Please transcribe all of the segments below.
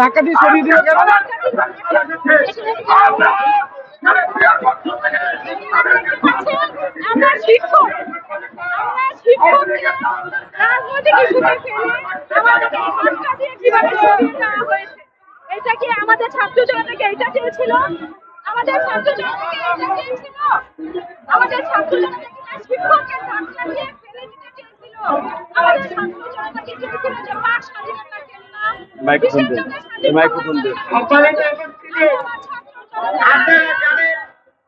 ধাক্কা দিয়ে সরিয়ে দিল কেন? এটা কি আমাদের ছাত্র জনতাকে এটা চেয়েছিল? আমাদের ছাত্র জনতাকে এটা চেয়েছিল? আমাদের ছাত্র জনতাকে শিক্ষকের ধাক্কা দিয়ে ফেলে দিতে চেয়েছিল? আমাদের ছাত্র জনতাকে চেয়েছিল যে বাক স্বাধীনতা কেননা মাইক্রোফোন দে আপনারা আমার ছাত্র জনতা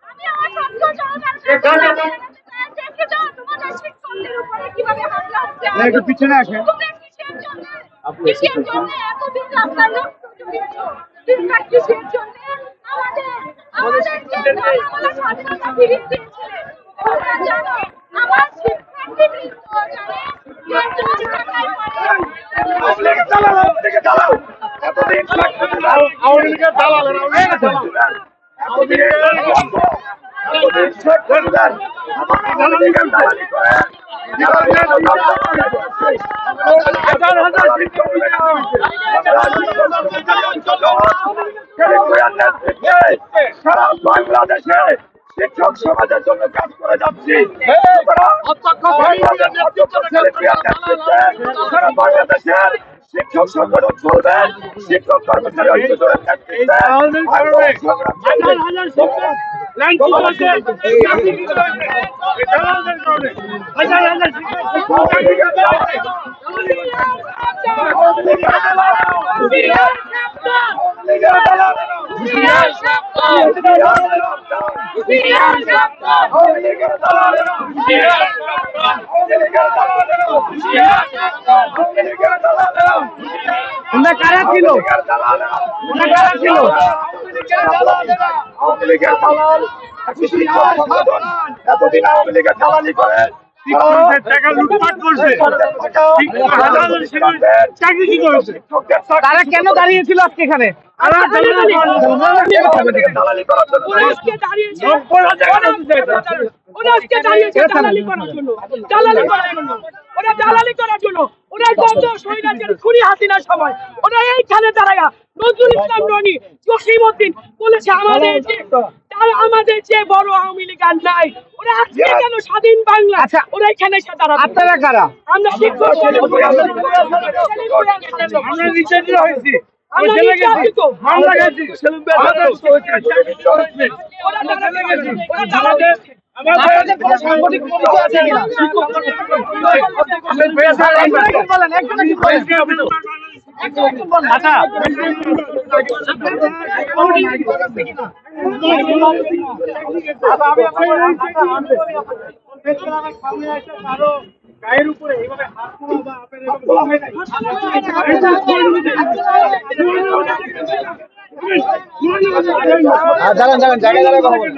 আমি আমার ছাত্র জনতার দেখে যাও তোমাদের শিক্ষকদের উপরে কিভাবে হামলা হচ্ছে। একটু পিছনে আসেন। কিসের জন্য এতদিন রাস্তায় রক্ত ঝরিয়েছো? কিসের জন্য আমাদের স্বাধীনতা ফিরিয়ে দিয়েছিলে? তোমরা জানো আমার শিক্ষার্থীবৃন্দ জানে যে 10 টাকায় সারা বাংলাদেশে শিক্ষক সমাজের জন্য কাজ করে যাচ্ছি। সারা বাংলাদেশের শিক্ষক সংগঠন চলবেন, শিক্ষক কর্মচারী ঐক্যজোটের কারা ছিল? এতদিন আওয়ামী লীগের দালালি করে তারা কেন দাঁড়িয়েছিল আজকে এখানে? দালালি করার জন্য ওরা গত স্বৈরাচার খুনি হাসিনার সময় ওরা এইখানে দাঁড়ায়া নজরুল ইসলাম রনি জসিমউদ্দিন বলেছে আমাদের যে বড় আওয়ামী লীগ আর নাই। ওরা আজকে কেন স্বাধীন বাংলা ওরা এখানে এসে দাঁড়াবে? আপনারা কারা? আমরা শিক্ষক সাংগঠনিক পরিচয় আছে কিনা? গায়ের উপরে এইভাবে হাত তোলা জায়গায় কথা বলেন।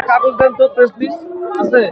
কাগজ দেন তো, প্রেস প্লিজ আছে।